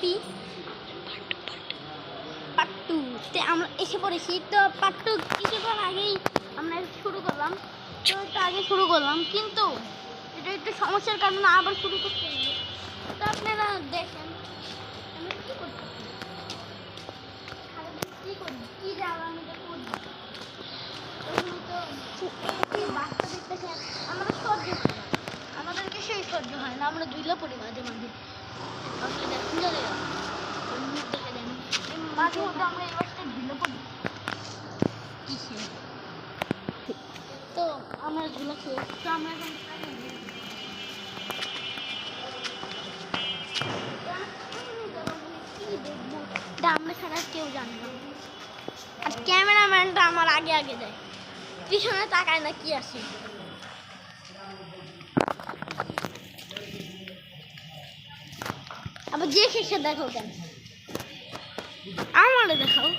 Three part two তে আমরা এসে পড়েছি। তো পার্ট টু কিছুক্ষণ আগেই আমরা শুরু করলাম, তো একটু আগে শুরু করলাম, কিন্তু এটা একটু সমস্যার কারণে আবার শুরু করতে হবে। তো আপনারা দেখেন আমি কী করতে কী করি, কী যাওয়া আমি তো করি তো বাচ্চা দেখতেছে আমাদের সহ্য হয় না, আমাদেরকে সেই সহ্য হয় না, আমরা দুইলা পড়ি মাঝে মাঝে। আপনি দেখুন না মুখ দেখে দেন মাঝে মধ্যে আমরা এই বাচ্চা ঝুলে পড়ি কিসে। তো আমরা ঝুলে খেয়ে তো আমরা এখন আমরা ছাড়া কেউ জানে না। আর ক্যামেরাম্যানটা আমার আগে আগে যায়, পিছনে তাকায় না কি আছে। আবার যে খেয়ে দেখাও কেন, আমারে দেখাও।